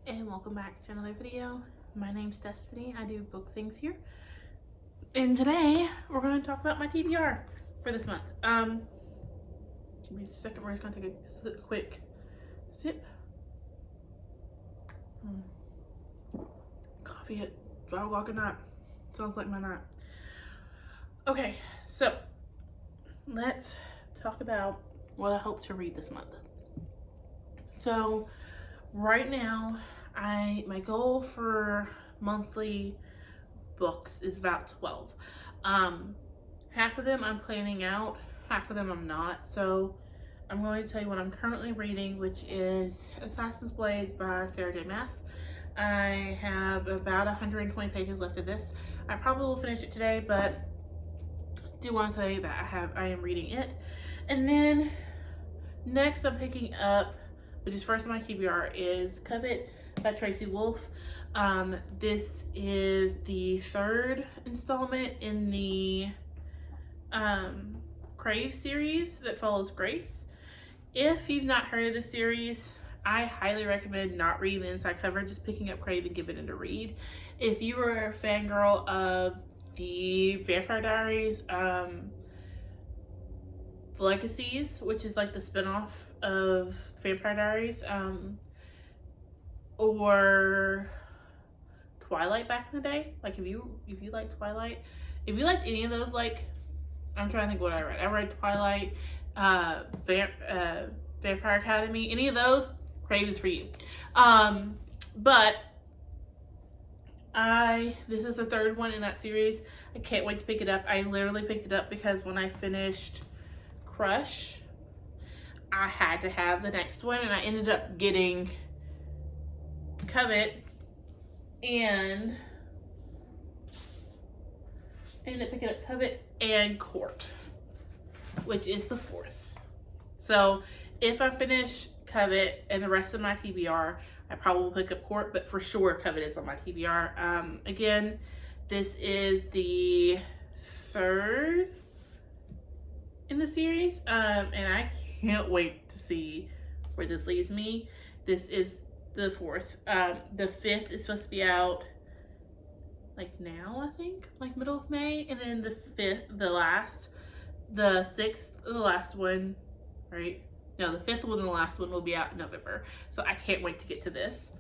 and welcome back to another video. My name's Destiny. I do book things here. And today we're going to talk about my TBR for this month. Give me a second, we're just going to take a quick sip. Coffee at 5 o'clock at night. Sounds like my night. Okay, so let's talk about what I hope to read this month. So right now, my goal for monthly books is about 12. Half of them I'm planning out, half of them I'm not. So I'm going to tell you what I'm currently reading, which is Assassin's Blade by Sarah J. Maas. I have about 120 pages left of this. I probably will finish it today, but do want to tell you that I am reading it. And then next I'm picking up, which is first on my TBR, is Covet by Tracy Wolff. This is the third installment in the Crave series that follows Grace. If you've not heard of this series, I highly recommend not reading the inside cover, just picking up Crave and giving it a read. If you are a fangirl of the Vampire Diaries Legacies, which is like the spinoff of Vampire Diaries, or Twilight back in the day, like if you like Twilight, if you liked any of those, like I'm trying to think what I read. I read Twilight, Vampire Academy, any of those, Crave is for you. But this is the third one in that series. I can't wait to pick it up. I literally picked it up because when I finished Crush, I had to have the next one, and I ended up getting Covet and ended up picking up Covet and Court, which is the fourth. So if I finish Covet and the rest of my TBR, I probably will pick up Court, but for sure Covet is on my TBR. Again, this is the third in the series, and I can't wait to see where this leaves me. This is the fourth. The fifth is supposed to be out like now, I think, like middle of May, and then the sixth, the last one, right? No, the fifth one and the last one will be out in November. So I can't wait to get to this.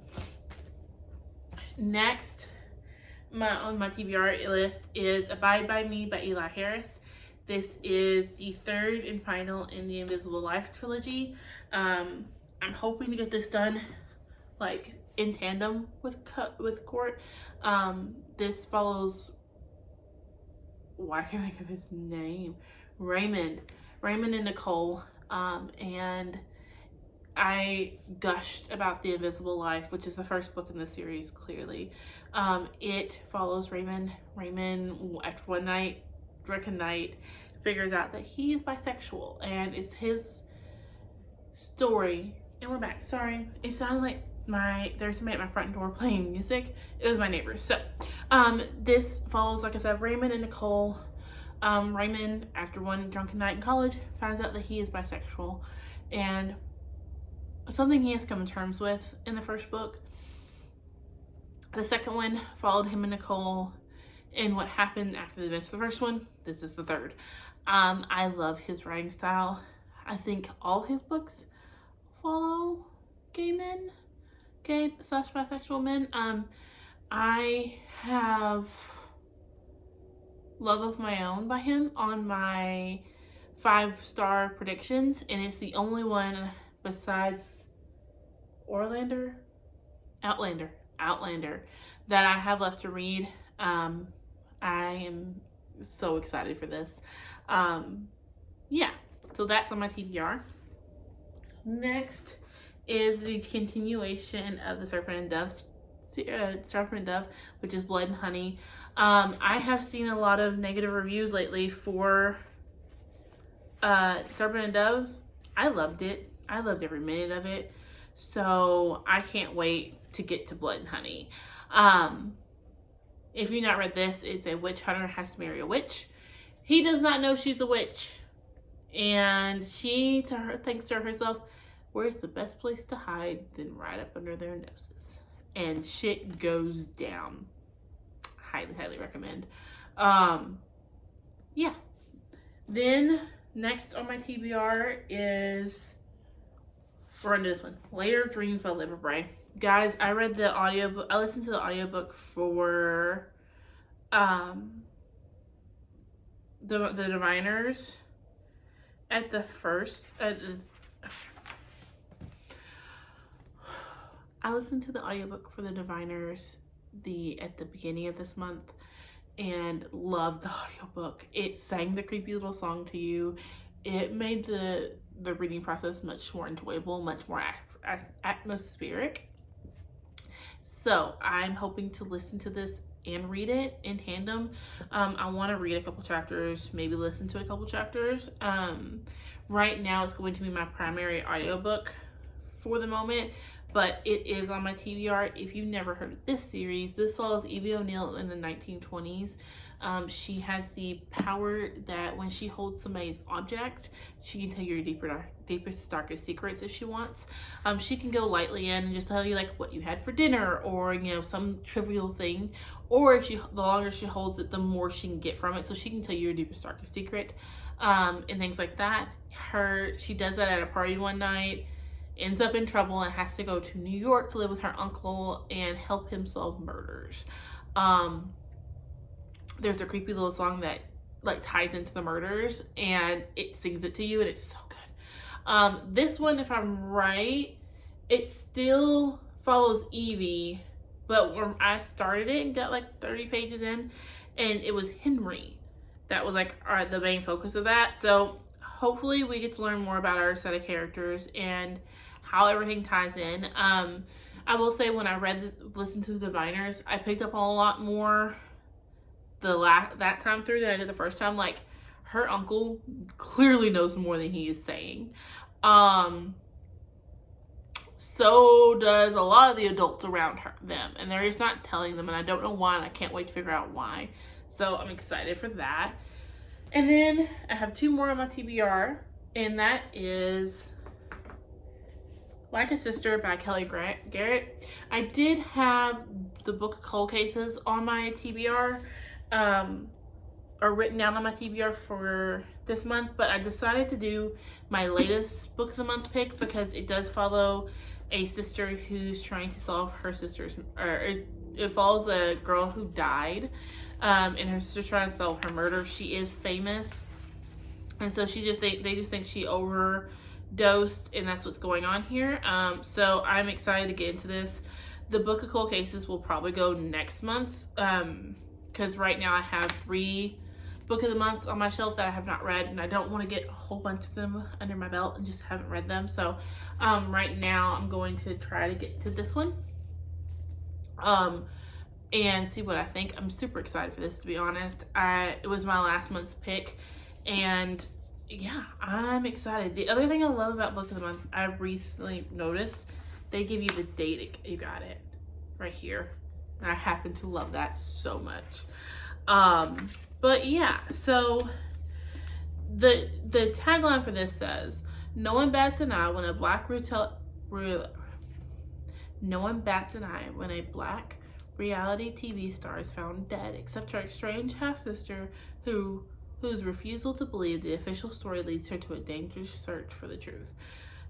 Next, on my TBR list is Abide by Me by Eli Harris. This is the third and final in the Invisible Life trilogy. I'm hoping to get this done like in tandem with Court. This follows, why can't I think of his name? Raymond and Nicole. And I gushed about The Invisible Life, which is the first book in the series, clearly. It follows Raymond. Raymond, after one night, drunken night, figures out that he is bisexual, and it's his story. And we're back. Sorry, it sounded like there's somebody at my front door playing music. It was my neighbors. So this follows, like I said, Raymond and Nicole. Raymond, after one drunken night in college, finds out that he is bisexual, and something he has come to terms with in the first book. The second one followed him and Nicole and what happened after the events of the first one. This is the third. I love his writing style. I think all his books follow gay/bisexual men. I have Love of My Own by him on my 5-star predictions, and it's the only one besides Outlander that I have left to read. I am so excited for this. Yeah, so that's on my TBR. Next is the continuation of the Serpent and Dove, which is Blood and Honey. I have seen a lot of negative reviews lately for Serpent and Dove. I loved it. I loved every minute of it. So I can't wait to get to Blood and Honey. If you've not read this, it's a witch hunter has to marry a witch. He does not know she's a witch, and she thinks to herself, where's the best place to hide than right up under their noses? and shit goes down. Highly recommend. Yeah. Then next on my TBR is, we're into this one, Layer of Dreams by Liver Bray. Guys, I read the audiobook. I listened to the audiobook for the Diviners at the first. I listened to the audiobook for the Diviners at the beginning of this month and loved the audiobook. It sang the creepy little song to you. It made the reading process much more enjoyable, much more atmospheric. So I'm hoping to listen to this and read it in tandem. I want to read a couple chapters, maybe listen to a couple chapters. Right now it's going to be my primary audiobook for the moment, but it is on my TBR. If you've never heard of this series, this follows Evie O'Neill in the 1920s. She has the power that when she holds somebody's object, she can tell your deepest, darkest secrets if she wants. She can go lightly in and just tell you like what you had for dinner, or some trivial thing. Or if the longer she holds it, the more she can get from it. So she can tell you your deepest, darkest secret, and things like that. She does that at a party one night, ends up in trouble, and has to go to New York to live with her uncle and help him solve murders. There's a creepy little song that like ties into the murders, and it sings it to you, and it's so good. This one, if I'm right, it still follows Evie, but when I started it and got like 30 pages in, and it was Henry that was like the main focus of that. So hopefully we get to learn more about our set of characters and how everything ties in. I will say, when I listened to the Diviners, I picked up a lot more that time through than I did the first time. Like, her uncle clearly knows more than he is saying. So does a lot of the adults around them, and they're just not telling them, and I don't know why, and I can't wait to figure out why. So I'm excited for that. And then I have two more on my TBR, and that is Like a Sister by Kelly Garrett. I did have the book of Cold Cases on my TBR, or written down on my TBR for this month, but I decided to do my latest book of the month pick because it does follow a sister who's trying to solve her sister's, or it follows a girl who died, and her sister's trying to solve her murder. She is famous, and so they just think she overdosed, and that's what's going on here. So I'm excited to get into this. The book of Cold Cases will probably go next month, because right now I have 3 book of the months on my shelf that I have not read, and I don't want to get a whole bunch of them under my belt and just haven't read them. So right now I'm going to try to get to this one, and see what I think. I'm super excited for this, to be honest. It was my last month's pick, and yeah, I'm excited. The other thing I love about Book of the Month, I recently noticed, they give you the date you got it right here. And I happen to love that so much. But yeah, so the tagline for this says, no one bats an eye when a black reality TV star is found dead, except her strange half-sister whose refusal to believe the official story leads her to a dangerous search for the truth.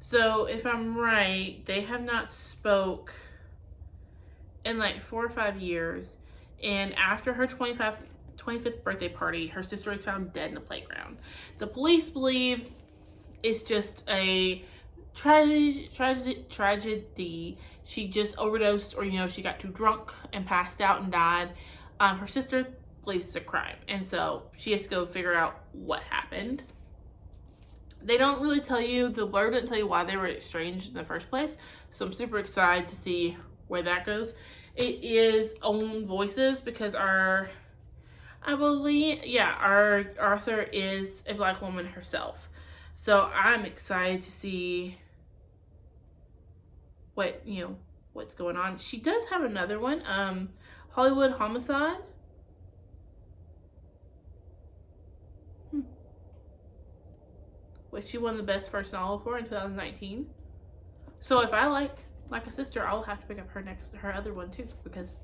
So if I'm right, they have not spoke in like 4 or 5 years, and after her 25th birthday party, her sister was found dead in a playground. The police believe it's just a tragedy. She just overdosed, or she got too drunk and passed out and died. Her sister believes it's a crime, and so she has to go figure out what happened. They don't really tell you, the blurb didn't tell you why they were estranged in the first place, so I'm super excited to see where that goes. It is own voices because our author is a black woman herself. So I'm excited to see what's going on. She does have another one, Hollywood Homicide. Which she won the best first novel for in 2019. So if I like like a sister, I'll have to pick up her other one too, because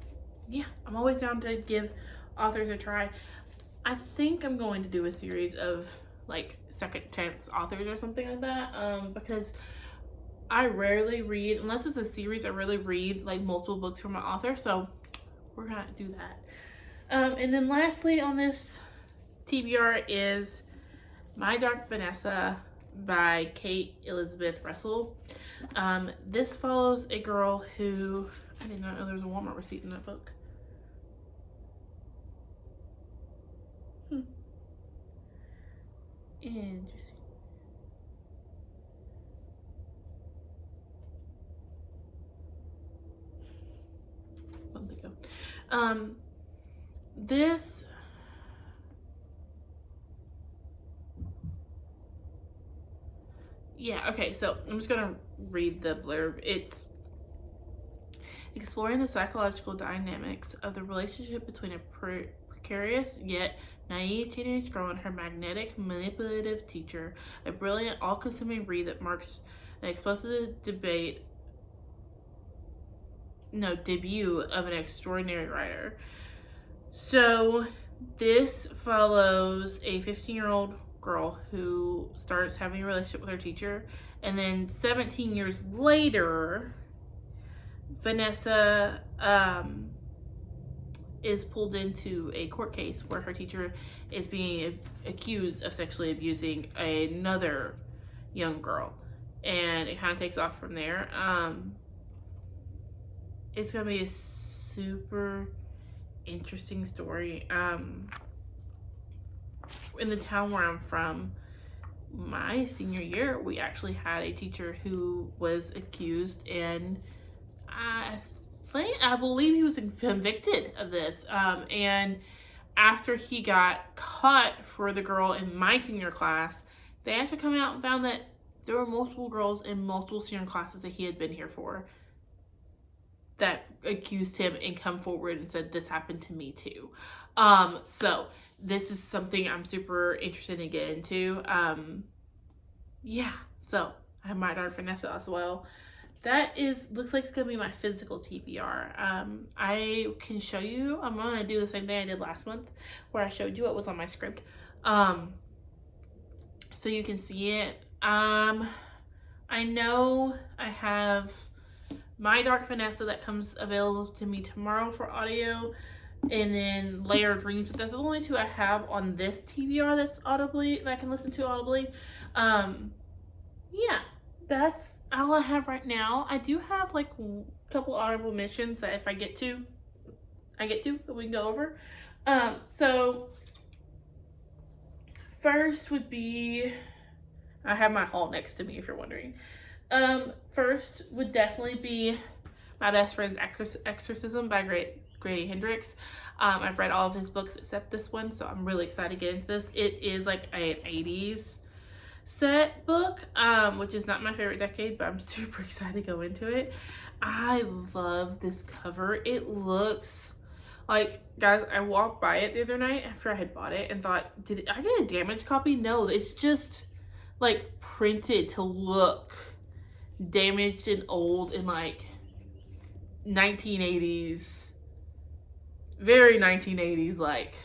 yeah, I'm always down to give authors a try. I think I'm going to do a series of like second chance authors or something like that, because I rarely read, unless it's a series, I rarely read like multiple books from an author, so we're gonna do that. And then lastly on this TBR is My Dark Vanessa by Kate Elizabeth Russell. This follows a girl who, I did not know there was a Walmart receipt in that book. Interesting. This yeah, okay, so I'm just gonna read the blurb. It's exploring the psychological dynamics of the relationship between a precarious yet naive teenage girl and her magnetic, manipulative teacher, a brilliant, all-consuming read that marks an explosive debut of an extraordinary writer. So this follows a 15-year-old girl who starts having a relationship with her teacher, and then 17 years later, Vanessa is pulled into a court case where her teacher is being accused of sexually abusing another young girl, and it kind of takes off from there. It's gonna be a super interesting story. In the town where I'm from, my senior year, we actually had a teacher who was accused, and I believe he was convicted of this. And after he got caught for the girl in my senior class, they actually come out and found that there were multiple girls in multiple senior classes that he had been here for that accused him and come forward and said, this happened to me too. So this is something I'm super interested in getting into. Yeah, so I have My Dark Vanessa as well. That looks like it's gonna be my physical TBR. I can show you, I'm gonna do the same thing I did last month where I showed you what was on my script. So you can see it. I know I have My Dark Vanessa that comes available to me tomorrow for audio, and then Layered Dreams, but that's the only two I have on this TBR that I can listen to audibly. Yeah, that's all I have right now. I do have like a couple honorable mentions that if I get to that we can go over. So first would be, I have my haul next to me if you're wondering. First would definitely be My Best Friend's Exorcism by Grady Hendrix. I've read all of his books except this one, so I'm really excited to get into this. It is like an 80s set book, which is not my favorite decade, but I'm super excited to go into it. I love this cover. It looks like, guys, I walked by it the other night after I had bought it and thought, did I get a damaged copy? No, it's just like printed to look damaged and old in like 1980s, very 1980s, like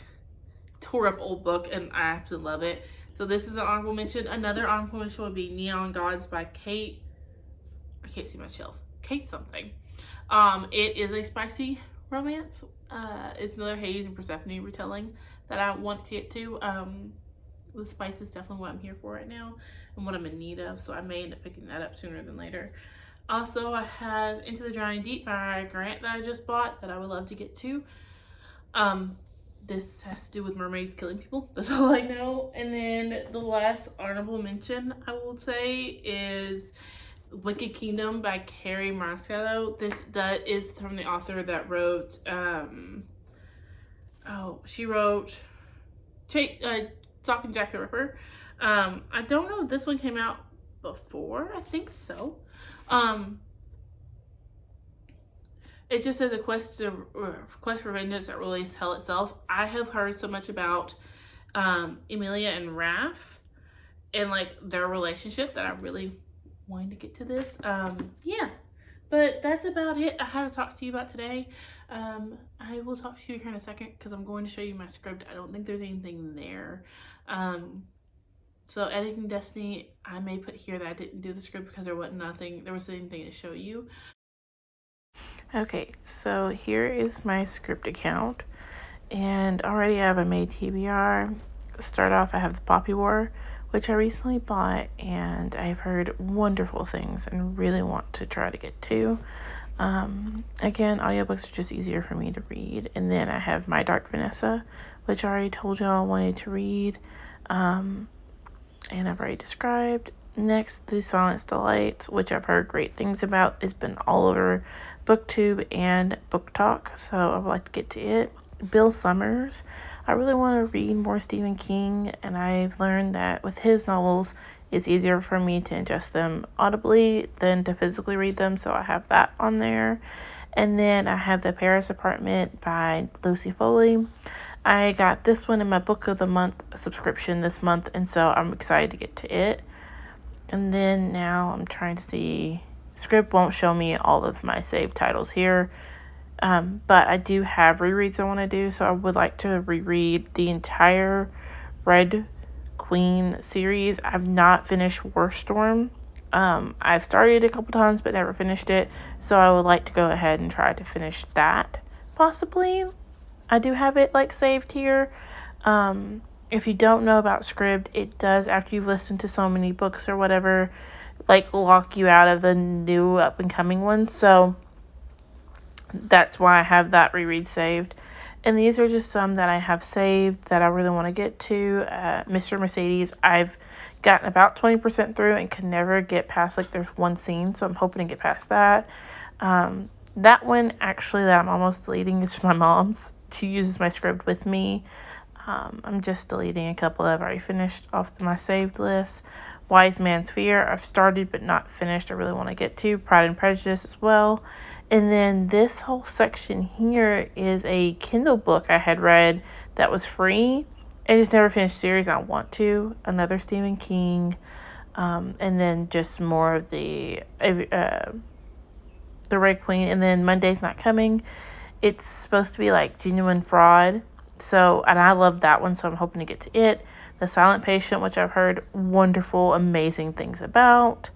tore up old book, and I absolutely love it. So this is an honorable mention. Another honorable mention would be Neon Gods by Kate. I can't see my shelf. Kate something. It is a spicy romance. It's another Hades and Persephone retelling that I want to get to. The spice is definitely what I'm here for right now and what I'm in need of, so I may end up picking that up sooner than later. Also, I have Into the Drowning Deep by Grant that I just bought that I would love to get to. This has to do with mermaids killing people. That's all I know. And then the last honorable mention I will say is Wicked Kingdom by Carrie Moscato. This is from the author that wrote, she wrote Talking Jack the Ripper. I don't know if this one came out before. I think so. It just says a quest for vengeance that released hell itself. I have heard so much about Emilia and Raph and like their relationship that I really wanted to get to this. Yeah, But that's about it I have to talk to you about today. I will talk to you here in a second because I'm going to show you my script. I don't think there's anything there. So editing Destiny, I may put here that I didn't do the script because there wasn't nothing. There was anything to show you. Okay, so here is my script account, and already I have a made TBR. Start off, I have the Poppy War, which I recently bought, and I've heard wonderful things and really want to try to get to. Again, audiobooks are just easier for me to read. And then I have My Dark Vanessa, which I already told you I wanted to read, and I've already described. Next, The Silence Delights, which I've heard great things about. It's been all over BookTube and Book Talk, so I would like to get to it. Bill Summers. I really want to read more Stephen King, and I've learned that with his novels, it's easier for me to ingest them audibly than to physically read them, so I have that on there. And then I have The Paris Apartment by Lucy Foley. I got this one in my Book of the Month subscription this month, and so I'm excited to get to it. And then now I'm trying to see, script won't show me all of my saved titles here, but I do have rereads I want to do, so I would like to reread the entire Red Queen series. I've not finished War Storm. I've started a couple times but never finished it, so I would like to go ahead and try to finish that, possibly. I do have it like saved here. If you don't know about Scribd, it does, after you've listened to so many books or whatever, like lock you out of the new up and coming ones. So that's why I have that reread saved. And these are just some that I have saved that I really want to get to. Mr. Mercedes, I've gotten about 20% through and could never get past, like, there's one scene, so I'm hoping to get past that. That one, actually, that I'm almost deleting is for my mom's. She uses my script with me. I'm just deleting a couple that I've already finished off my saved list. Wise Man's Fear, I've started but not finished. I really want to get to. Pride and Prejudice as well. And then this whole section here is a Kindle book I had read that was free. I just never finished series. I want to. Another Stephen King. And then just more of the Red Queen. And then Monday's Not Coming. It's supposed to be like Genuine Fraud. So, and I love that one, so I'm hoping to get to it. The Silent Patient, which I've heard wonderful, amazing things about.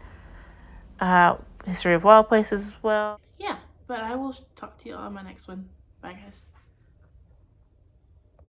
History of Wild Places as well. Yeah, but I will talk to you on my next one. Bye, guys.